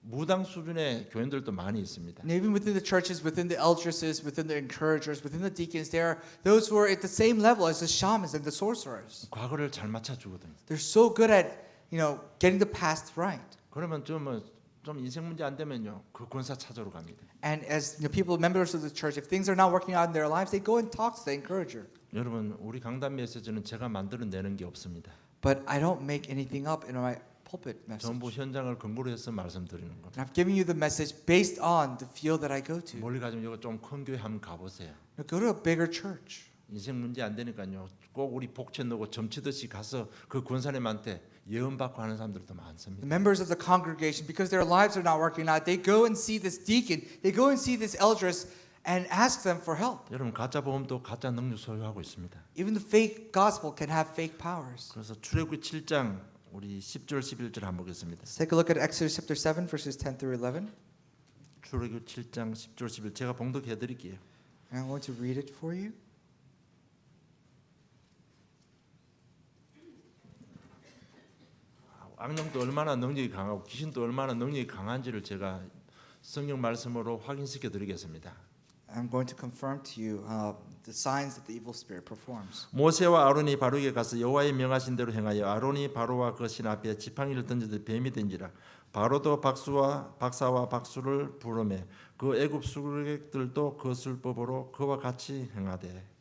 무당 수준의 교인들도 많이 있습니다. And even within the churches, within the eldresses, within the encouragers, within the deacons, there are those who are at the same level as the shamans and the sorcerers. 과거를 잘 맞춰주거든요. They're so good at, getting the past right. 그러면 좀 인생 문제 안 되면요 그 권사 찾으러 갑니다. And as people, members of the church, if things are not working out in their lives, they go and talk to the encourager. 여러분 우리 강단 메시지는 제가 만들어내는 게 없습니다. But I don't make anything up in my pulpit message. 전부 현장을 근거로 해서 말씀드리는 겁니다. And I've given you the message based on the field that I go to. 멀리 가지면 이거 좀 큰 교회 한번 가보세요. Go to a bigger church. 인생 문제 안 되니까요 꼭 우리 복채 넣고 점치듯이 가서 그 권사님한테 예언 받고 하는 사람들도 The 많습니다. members of the congregation, because their lives are not working out, they go and see this deacon, they go and see this elders and ask them for help. 여러분 가짜 보험도 가짜 능력 소유하고 있습니다. Even the fake gospel can have fake powers. 그래서 출애굽기 7장 우리 10절 11절 한번 보겠습니다. Let's take a look at Exodus chapter 7 verses 10 through 11. 출애굽기 7장 10절 11 제가 봉독해 드릴게요. And I'm going to read it for you. 악령도 얼마나 능력이 강하고 귀신도 얼마나 능력이 강한지를 제가 성경 말씀으로 확인시켜 드리겠습니다. I'm going to confirm to you the signs that the evil spirit performs. 모세와 아론이 바로에게 가서 여호와의 명하신 대로 행하여 아론이 바로와 그 신 앞에 지팡이를 던지듯 뱀이 된지라 바로도 박사와 박수를 부르매 그 애굽 수객들도 그 술법으로 그와 같이 행하되.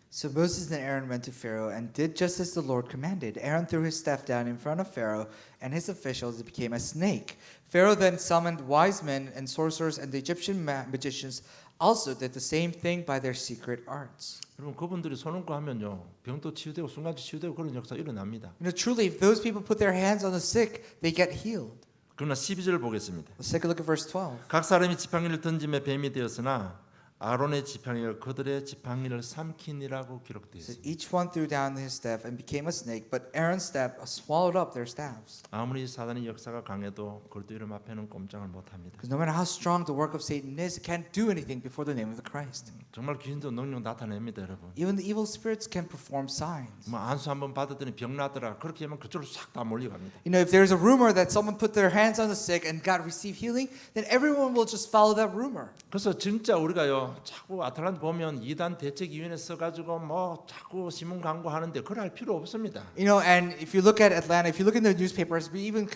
So Moses and Aaron went to Pharaoh and did just as the Lord commanded. Aaron threw his staff down in front of Pharaoh and his officials. It became a snake. Pharaoh then summoned wise men and sorcerers, and the Egyptian magicians also did the same thing by their secret arts. 여러분 그분들이 손 얹고 하면요 병도 치유되고 순간치 치유되고 그런 역사 일어납니다. Truly, if those people put their hands on the sick, they get healed. 그러나 12절 보겠습니다. Let's take a look at verse 12. 각 사람이 지팡이를 던짐에 뱀이 되었으나 아론의 지팡이가 그들의 지팡이를 삼키니라고 기록되어 So 있습니다. each one threw down his staff and became a snake, but Aaron's staff swallowed up their staffs. 아무리 사단의 역사가 강해도 그들도 이름 앞에는 꼼짝을 못합니다. Because no matter how strong the work of Satan is, it can't do anything before the name of the Christ. 정말 귀신도 능력 나타냅니다, 여러분. Even the evil spirits can perform signs. 뭐 안수 한번 받았더니 병 나더라. 그렇게 하면 그쪽으로 싹 다 몰려갑니다. You know, if there's a rumor that someone put their hands on the sick and God received healing, then everyone will just follow that rumor. 그래서 진짜 우리가요, 자꾸 아틀란타 보면 이단 대책위원회 써가지고 뭐 자꾸 신문 광고하는데 그럴 할 필요 없습니다. You know, and if you look at Atlanta, if you look in the newspapers, we even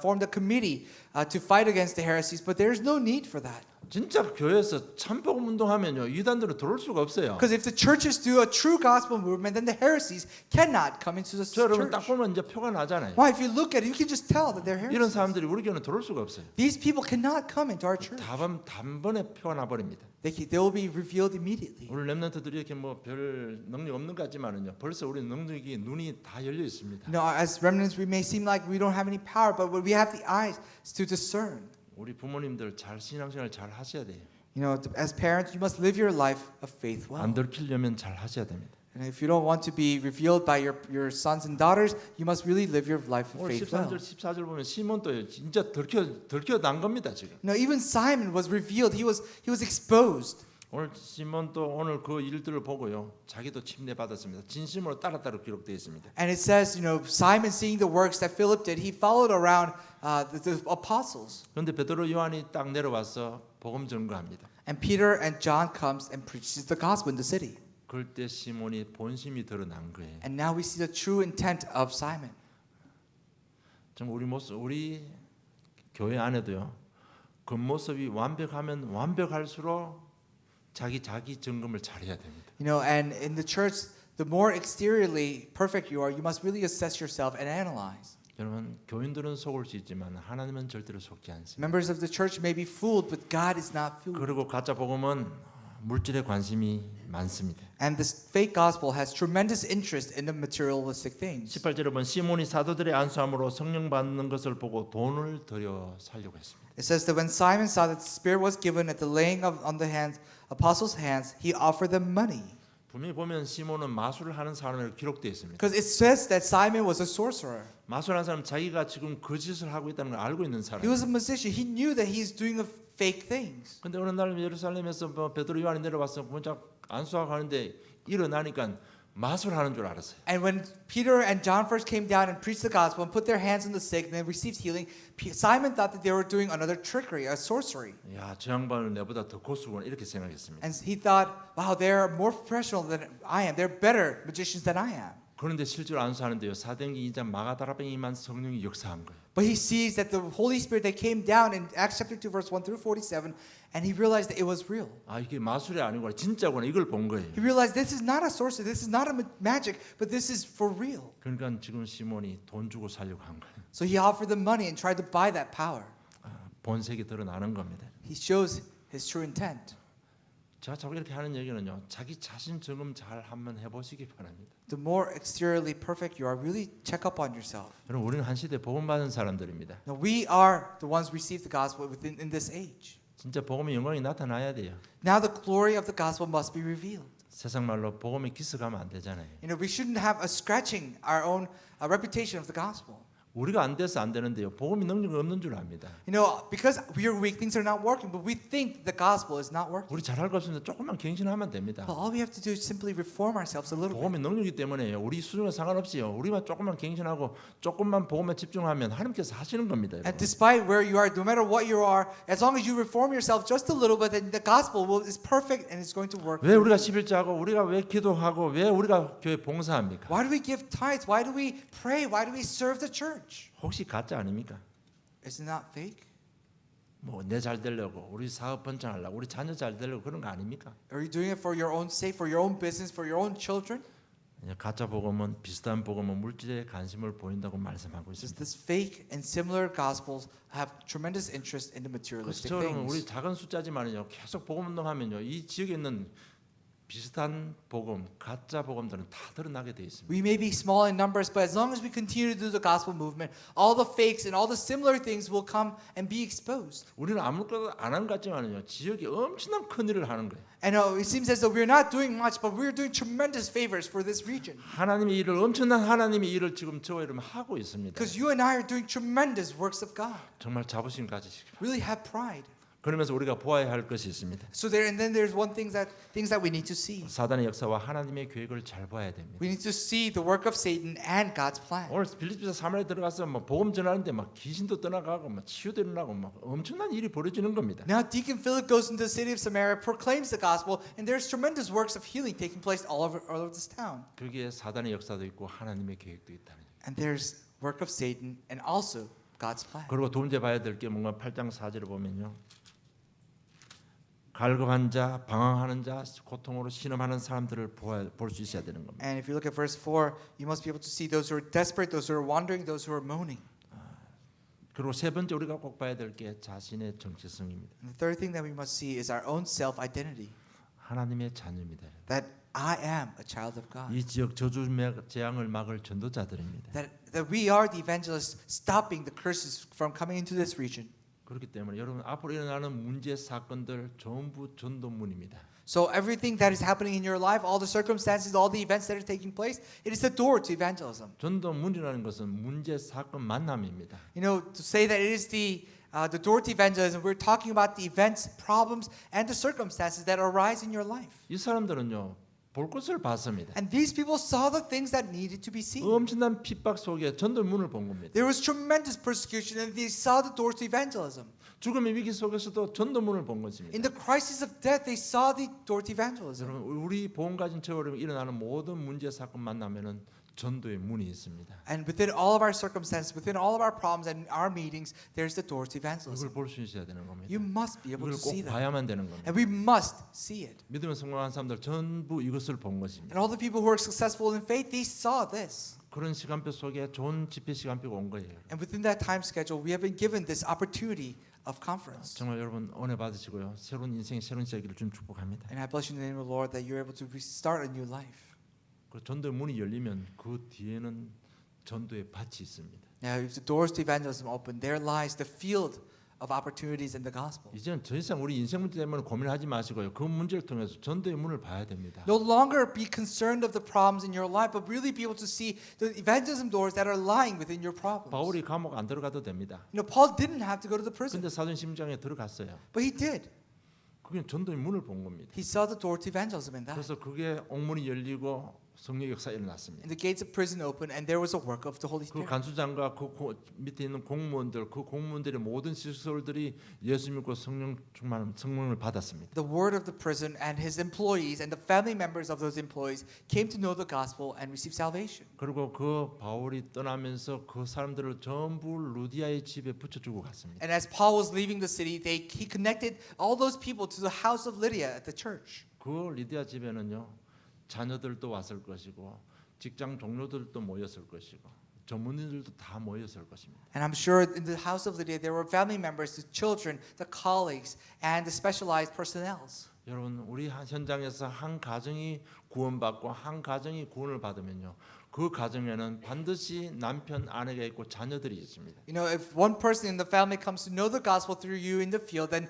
formed a committee to fight against the heresies, but there's no need for that. 진짜 교회에서 참복음 운동하면요, 이단들은 들어올 수가 없어요. Because if the churches do a true gospel movement, then the heresies cannot come into the 저 여러분 딱 church. 보면 이제 표가 나잖아요. Why? If you look at it, you can just tell that they're 이런 heresies. 사람들이 우리 교회는 들어올 수가 없어요. These people cannot come into our church. 단번에 표가 나버립니다. They will be revealed immediately. 우리 렘넌트들이 이렇게 뭐 별 능력 없는 것 같지만은요, 벌써 우리 능력이 눈이 다 열려 있습니다. You know, as remnants, we may seem like we don't have any power, but we have the eyes to discern. 우리 부모님들 잘 신앙생활 잘 하셔야 돼요. You know, as parents, you must live your life of faith well. 안 들키려면 잘 하셔야 됩니다. And if you don't want to be revealed by your sons and daughters, you must really live your life of 오늘 faith well. 13절 14절 보면 시몬도 진짜 들켜 난 겁니다 지금. You know, even Simon was revealed. He was exposed. 오늘 시몬도 오늘 그 일들을 보고요, 자기도 침례 받았습니다. 진심으로 따랐다고 기록되어 있습니다. And it says, you know, Simon seeing the works that Philip did, he followed around the apostles. 그런데 베드로 요한이 딱 내려와서 복음 전거합니다. And Peter and John comes and preaches the gospel in the city. 그럴 때 시몬이 본심이 드러난 거예요. And now we see the true intent of Simon. 좀 우리 교회 안에도요, 겉모습이 완벽하면 완벽할수록 자기 점검을 잘해야 됩니다. You know, and in the church, the more exteriorly perfect you are, you must really assess yourself and analyze. 여러분, 교인들은 속을 수 있지만 하나님은 절대로 속지 않습니다. Members of the church may be fooled, but God is not fooled. 그리고 가짜 복음은 물질에 관심이 많습니다. And this fake gospel has tremendous interest in the materialistic things. 18절에 보면 시몬이 사도들의 안수함으로 성령 받는 것을 보고 돈을 들여 살려고 했습니다. It says that when Simon saw that the Spirit was given at the laying of on the hands, apostles' hands, he offered them money. 분명히 보면 시몬은 마술을 하는 사람으로 기록되어 있습니다. Because it says that Simon was a sorcerer. 마술하는 사람 자기가 지금 거짓을 하고 있다는 걸 알고 있는 사람. He was a musician. He knew that he's doing fake things. 근데 어느 날 예루살렘에서 뭐 베드로 요한이 내려와서 문자 안수하고 하는데 일어나니까 마술하는 줄 알았어요. And when Peter and John first came down and preached the gospel and put their hands on the sick and then received healing, Simon thought that they were doing another trickery, a sorcery. 야, 저 양반은 내보다 더 고수구나 이렇게 생각했습니다. And he thought, wow, they're more professional than I am. They're better magicians than I am. 그런데 실제로 안수하는데요, 사도행전 2장 마가다라방에만 성령이 역사한 거예요. But he sees that the Holy Spirit that came down in Acts chapter 2 verse 1 through 47 and he realized that it was real. 아, 이게 마술이 아니고 진짜구나 이걸 본 거예요. He realized this is not a sorcery, this is not a magic, but this is for real. 그러니까 지금 시몬이 돈 주고 살려고 한 거예요. So he offered them money and tried to buy that power. 본색이 드러나는 겁니다. He shows his true intent. 제가 자꾸 이렇게 하는 얘기는요, 자기 자신 점검 잘 한번 해보시기 바랍니다. The more exteriorly perfect you are, really check up on yourself. 여러분, 우리는 한 시대 복음 받은 사람들입니다. Now we are the ones who receive the gospel in this age. 진짜 복음의 영광이 나타나야 돼요. Now the glory of the gospel must be revealed. 세상 말로 복음에 기스가면 안 되잖아요. You know, we shouldn't have a scratching our own reputation of the gospel. 우리가 안 돼서 안 되는데요, 복음이 능력이 없는 줄 압니다. You know, because we are weak, things are not working, but we think the gospel is not working. 우리 잘할 거 없습니다. 조금만 갱신하면 됩니다. Well, all we have to do is simply reform ourselves a little bit. 복음이 능력이기 때문에요. 우리 수준과 상관없이요. 우리만 조금만 갱신하고 조금만 복음에 집중하면 하나님께서 하시는 겁니다. And 여러분. despite where you are, no matter what you are, as long as you reform yourself just a little bit, then the gospel is perfect and it's going to work. 왜 우리가 11조하고 우리가 왜 기도하고 왜 우리가 교회 봉사합니까? Why do we give tithes? Why do we pray? Why do we serve the church? 혹시 가짜 아닙니까? Is it not fake? 뭐 내 잘 되려고 우리 사업 번창하려고 우리 자녀 잘 되려고 그런 거 아닙니까? Are you doing it for your own sake, for your own business, for your own children? 가짜 복음은 비슷한 복음은 물질에 관심을 보인다고 말씀하고 Says 있습니다. this fake and similar gospels have tremendous interest in the 그래서 materialistic 저는 우리 things. 작은 숫자지만요 계속 복음 운동하면요 이 지역에 있는 비슷한 복음, 가짜 복음들은 다 드러나게 돼 있습니다. We may be small in numbers, but as long as we continue to do the gospel movement, all the fakes and all the similar things will come and be exposed. 우리는 아무것도 안 한 것 같지만요, 지역에 엄청난 큰 일을 하는 거예요. And it seems as though we're not doing much, but we're doing tremendous favors for this region. 하나님의 일을 엄청난 하나님의 일을 지금 저와 여러분 하고 있습니다. Because you and I are doing tremendous works of God. 정말 자부심 가지시기 바랍니다. Really have pride. 그러면서 우리가 보아야 할 것이 있습니다. So there, and then there's one thing that we need to see. 사단의 역사와 하나님의 계획을 잘 봐야 됩니다. We need to see the work of Satan and God's plan. 오늘 빌립보서 3월에 들어가서 뭐 복음 전하는데 막 귀신도 떠나가고 막 치유도 일어나고 막 엄청난 일이 벌어지는 겁니다. Now Deacon Philip goes into the city of Samaria, proclaims the gospel, and there's tremendous works of healing taking place all over this town. 거기에 사단의 역사도 있고 하나님의 계획도 있다는 거예요. And there's work of Satan and also God's plan. 그리고 두 번째 봐야 될 게 뭔가 8장 4절을 보면요. 갈급한 자, 방황하는 자, 고통으로 신음하는 사람들을 볼 수 있어야 되는 겁니다. And if you look at verse 4, you must be able to see those who are desperate, those who are wandering, those who are moaning. 그리고 세 번째 우리가 꼭 봐야 될 게 자신의 정체성입니다. And the third thing that we must see is our own self-identity. 하나님의 자녀입니다. That I am a child of God. 이 지역 저주 재앙을 막을 전도자들입니다. That we are the evangelists stopping the curses from coming into this region. 그렇기 때문에 여러분 앞으로 일어나는 문제 사건들 전부 전도문입니다. So everything that is happening in your life, all the circumstances, all the events that are taking place, it is the door to evangelism. 전도문이라는 것은 문제 사건 만남입니다. You know, to say that it is the door to evangelism, we're talking about the events, problems, and the circumstances that arise in your life. 이 사람들은요 볼 것을 봤습니다. And these people saw the things that needed to be seen. 엄청난 핍박 속에 전도문을 본 겁니다. There was tremendous persecution, and they saw the door to evangelism. 죽음의 위기 속에서도 전도문을 본 것입니다. In the crisis of death, they saw the door to evangelism. 여러분 우리 보험 가진 저로 일어나는 모든 문제 사건 만나면은 전도의 문이 있습니다. And within all of our circumstances, within all of our problems and our meetings, there's the door to evangelism. 이걸 볼 수 있어야 되는 겁니다. You must be able 이걸 to see 꼭 that. 봐야만 되는 겁니다. And we must see it. 믿음에 성공한 사람들 전부 이것을 본 것입니다. And all the people who are successful in faith, they saw this. 그런 시간표 속에 좋은 집회 시간표가 온 거예요. And within that time schedule, we have been given this opportunity of conference. 정말 여러분 은혜 받으시고요. 새로운 인생 새로운 시작을 좀 축복합니다. And I bless you in the name of the Lord that you're able to start a new life. 그 전도의 문이 열리면 그 뒤에는 전도의 밭이 있습니다. Now, if the doors to evangelism open, there lies the field of opportunities in the gospel. 이제는 더 이상 우리 인생 문제 때문에 고민하지 마시고요. 그 문제를 통해서 전도의 문을 봐야 됩니다. No longer be concerned of the problems in your life, but really be able to see the evangelism doors that are lying within your problems. 바울이 감옥 안 들어가도 됩니다. You know, Paul didn't have to go to the prison, 근데 사도행전에 들어갔어요. but he did. 그게 전도의 문을 본 겁니다. He saw the door to evangelism in that. 그래서 그게 옥문이 열리고 성령 역사 일어났습니다. And the gates of prison opened, and there was a work of the Holy 그 Spirit. 간수장과 그 밑에 있는 공무원들, 그 공무원들의 모든 시설들이 예수 믿고 성령을 받았습니다. The word of the prison and his employees and the family members of those employees came to know the gospel and received salvation. 그리고 그 바울이 떠나면서 그 사람들을 전부 루디아의 집에 붙여주고 갔습니다. And as Paul was leaving the city, he connected all those people to the house of Lydia at the church. 그 리디아 집에는요 자녀들도 왔을 것이고 직장 동료들도 모였을 것이고 전문인들도 다 모였을 것입니다. And I'm sure in the house of Lydia there were family members, the children, the colleagues, and the specialized personnels. 여러분 우리 현장에서 한 가정이 구원받고 한 가정이 구원을 받으면요 그 가정에는 반드시 남편 아내가 있고 자녀들이 있습니다. You know, if one person in the family comes to know the gospel through you in the field, then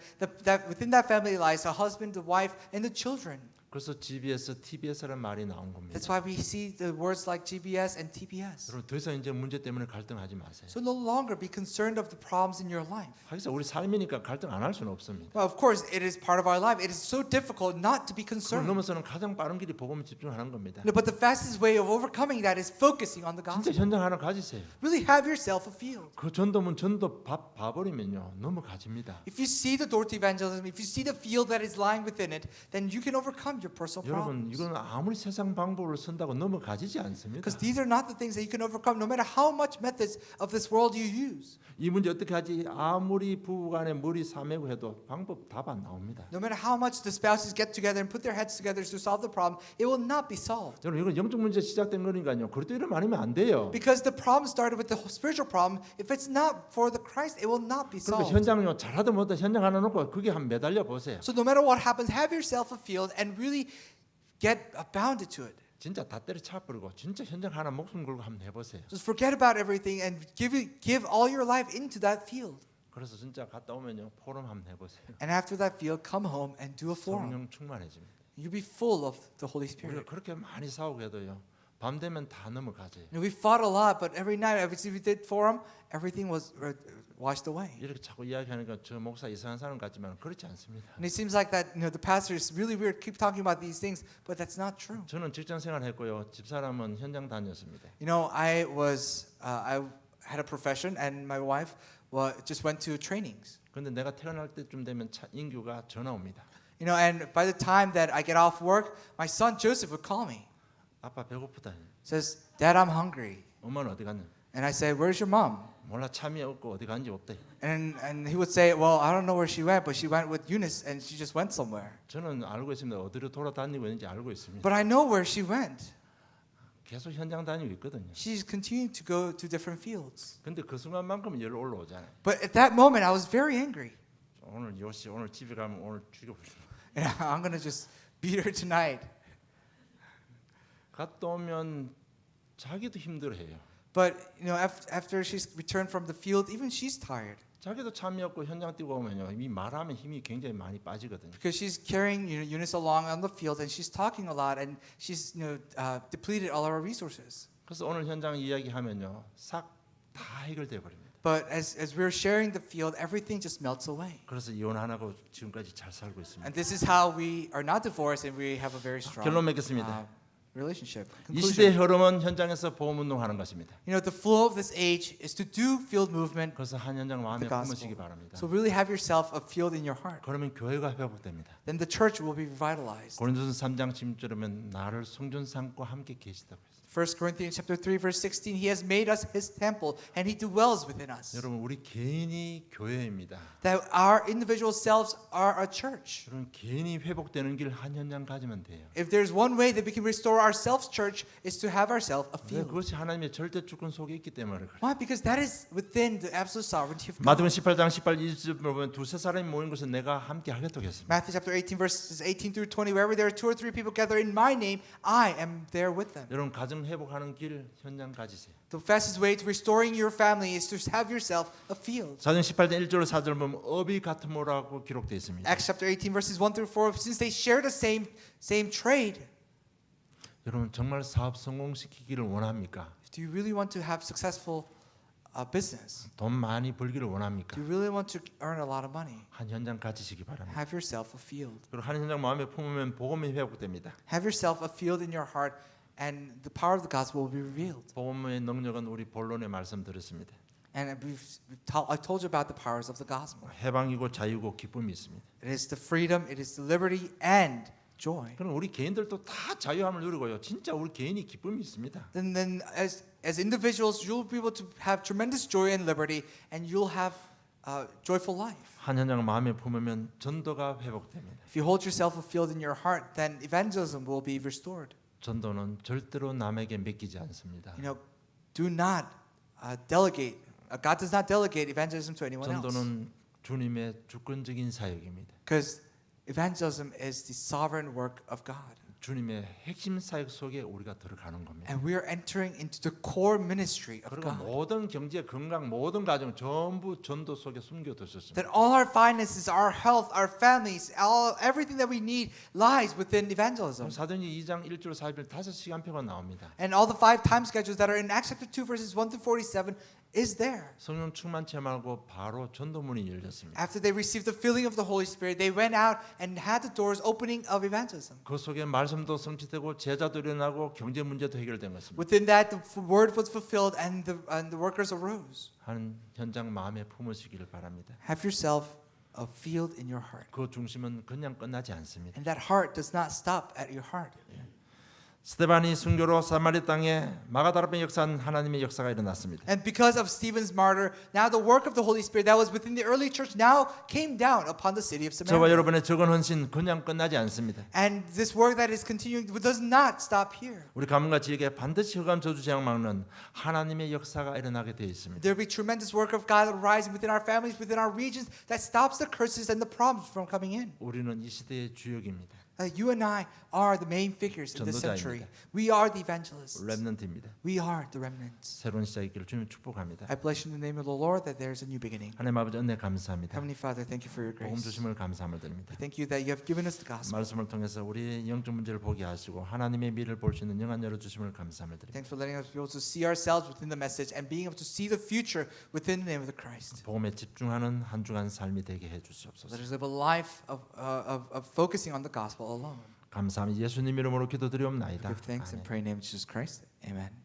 within that family lies a husband, the wife, and the children. 그래서 GBS, TBS라는 말이 나온 겁니다. That's why we see the words like GBS and TBS. 여러분 더 이상 이제 문제 때문에 갈등하지 마세요. So no longer be concerned of the problems in your life. 하기사 우리 삶이니까 갈등 안 할 수는 없습니다. Well, of course, it is part of our life. It is so difficult not to be 그걸 concerned. 넘어서는 가장 빠른 길이 복음에 집중하는 겁니다. No, but the fastest way of overcoming that is focusing on the 진짜 gospel. 현장 하나 가지세요. Really have yourself a field. 그 전도문 전도 봐버리면요 넘어가집니다. If you see the door to evangelism, if you see the field that is lying within it, then you can overcome your personal 여러분 problems. 이건 아무리 세상 방법을 쓴다고 넘어가지지 않습니다. Because these are not the things that you can overcome, no matter how much methods of this world you use. 이 문제 어떻게 하지? 아무리 부부간에 머리 사매고 해도 방법 답 안 나옵니다. No matter how much the spouses get together and put their heads together to solve the problem, it will not be solved. 여러분 이건 영적 문제 시작된 거니까요. 그럴 때 이러면 아니면 안 돼요. Because the problem started with the spiritual problem. If it's not for the Christ, it will not be 그러니까 solved. 현장요 잘하든 못하든 현장 하나 놓고 그게 한 매달려 보세요. So no matter what happens, have yourself a field and really get bounded to it. 진짜 다 때려쳐버리고 진짜 현장 하나 목숨 걸고 한번 해보세요. Just forget about everything and give all your life into that field. 그래서 진짜 갔다 오면요 포럼 한번 해보세요. And after that field, come home and do a forum. 성령 충만해집니다. You'll be full of the Holy 우리가 Spirit. 그렇게 많이 싸우고 해도요 밤 되면 다 넘어가죠. We fought a lot, but every night, every time we did forum, everything was washed away. 이렇게 자꾸 이야기하니까 저 목사 이상한 사람 같지만 그렇지 않습니다. And it seems like that, the pastor is really weird, keep talking about these things, but that's not true. 저는 직장 생활했고요. 집사람은 현장 다녔습니다. I had a profession, and my wife just went to trainings. 근데 내가 태어날 때쯤 되면 인규가 전화 옵니다. And by the time that I get off work, my son Joseph would call me. 아빠 배고프다. Says, Dad, I'm hungry. 엄마는 어디 갔냐? And I say, Where's your mom? 몰라 참이 없고 어디 간지 없대. And he would say, Well, I don't know where she went, but she went with Eunice, and she just went somewhere. 저는 알고 있습니다. 어디로 돌아다니고 있는지 알고 있습니다. But I know where she went. 계속 현장 다니고 있거든요. She's continuing to go to different fields. 근데 그 순간만큼 열 올라오잖아요. But at that moment, I was very angry. 오늘 요시 오늘 집에 가면 오늘 죽여버린다. And I'm going to just beat her tonight. 갔다 오면 자기도 힘들어해요. But after she's returned from the field, even she's tired 자기도 참이 없고 현장 뛰고 오면요 이 말하면 힘이 굉장히 많이 빠지거든요. because she's carrying Eunice along on the field, and she's talking a lot, and she's depleted all our resources. 그래서 오늘 현장 이야기하면요 싹 다 해결돼 버립니다. But as we're sharing the field, everything just melts away. 그래서 이혼 안 하고 지금까지 잘 살고 있습니다. And this is how we are not divorced, and we have a very strong 결론 맺겠습니다. relationship. 이 Conclusion. 시대의 흐름은 현장에서 보험 운동하는 것입니다. The flow of this age is to do field movement. 그래서 한 현장 마음에 The gospel. 품으시기 바랍니다. So really have yourself a field in your heart. 그러면 교회가 회복됩니다. Then the church will be revitalized. 고린도서 3장 16절에면 나를 성전 삼고 함께 계시다고 했어요. 1 Corinthians chapter 3 verse 16, He has made us His temple, and He dwells within us. 여러분 우리 개인이 교회입니다. That our individual selves are a church. 여러분 개인이 회복되는 길 한 현장 가지면 돼요. If there's one way that we can restore ourselves, church, is to have ourselves a 왜 field. 그것이 하나님의 절대 주권 속에 있기 때문에 그래요. Why? Because that is within the absolute sovereignty of God. 마태복음 18장 18, 20절 보면 두세 사람이 모인 곳에 내가 함께 하겠다고 했습니다. Matthew chapter 18 verses 18 through 20, wherever there are 2 or 3 people gather in my name, I am there with them. 여러분 가정 회복하는 길 현장 가지세요. The fastest way to restoring your family is to have yourself a field. 사도행 18장 1절 4절 보면 업이 같으모라고 기록되어 있습니다. Acts chapter 18 verses 1 through 4, since they share the same trade. 여러분 정말 사업 성공시키기를 원합니까? Do you really want to have successful business? 돈 많이 벌기를 원합니까? Do you really want to earn a lot of money? 한 현장 가지시기 바랍니다. Have yourself a field. 그리고 한 현장 마음에 품으면 복음이 회복됩니다. Have yourself a field in your heart, and the power of the gospel will be revealed. 복음의 능력은 우리 본론에 말씀드렸습니다. And I told you about the powers of the gospel. 해방이고 자유고 기쁨이 있습니다. It is the freedom, it is the liberty, and joy. 그럼 우리 개인들도 다 자유함을 누리고요. 진짜 우리 개인이 기쁨이 있습니다. Then as individuals, you'll be able to have tremendous joy and liberty, and you'll have a joyful life. 한 현장 마음에 품으면 전도가 회복됩니다. If you hold yourself a field in your heart, then evangelism will be restored. 전도는 절대로 남에게 맡기지 않습니다. Do not delegate. God does not delegate evangelism to anyone else. 전도는 주님의 주권적인 사역입니다. Because evangelism is the sovereign work of God. 주님의 핵심 사역 속에 우리가 들어가는 겁니다. And we are entering into the core ministry of 그리고 God. 모든 경제, 건강, 모든 가정 전부 전도 속에 숨겨두셨습니다. That all our finances, our health, our families, everything that we need lies within evangelism. 사도행전 2장 1절 4절 5시간표가 나옵니다. And all the 5 time schedules that are in Acts chapter 2 verses 1 through 47 is there. 성령 충만 체험하고 바로 전도문이 열렸습니다. After they received the filling of the Holy Spirit, they went out and had the doors opening of evangelism. 그 속에 말씀도 성취되고 제자도 일어나고 경제 문제도 해결된 것입니다. Within that, the word was fulfilled, and the workers arose. 한 현장 마음에 품으시기를 바랍니다. Have yourself a field in your heart. 그 중심은 그냥 끝나지 않습니다. And that heart does not stop at your heart. 스데반이 순교로 사마리 땅에 마가다라변 역사한 하나님의 역사가 일어났습니다. And because of Stephen's martyr, now the work of the Holy Spirit that was within the early church now came down upon the city of 저와 Samaria. 여러분의 적은 헌신 그냥 끝나지 않습니다. And this work that is continuing does not stop here. 우리 가문과 지역에 반드시 흑암 저주 재앙 막는 하나님의 역사가 일어나게 되어 있습니다. There will be tremendous work of God rising within our families, within our regions, that stops the curses and the problems from coming in. 우리는 이 시대의 주역입니다. You and I are the main figures in this century. 전도자입니다. We are the evangelists. 렘넌트입니다. We are the remnants. 새로운 시작이 있기를 주님 축복합니다. I bless you in the name of the Lord that there is a new beginning. 하나님 아버지 은혜 감사합니다. Heavenly Father, thank you for your 복음 grace. 주심을 감사함을 드립니다. Thank you that you have given us the gospel. 말씀을 통해서 우리의 영적 문제를 보게 하시고 하나님의 미를 볼 수 있는 영안 열어 주심을 감사함을 드립니다. Thanks for letting us be able to see ourselves within the message and being able to see the future within the name of the Christ. 복음에 집중하는 한 주간 삶이 되게 해 주시옵소서. Let us live a life of focusing on the gospel alone. 감사합니다. 예수님 이름으로 기도드리옵나이다. Give thanks and 아멘. pray in the name of Jesus Christ. Amen.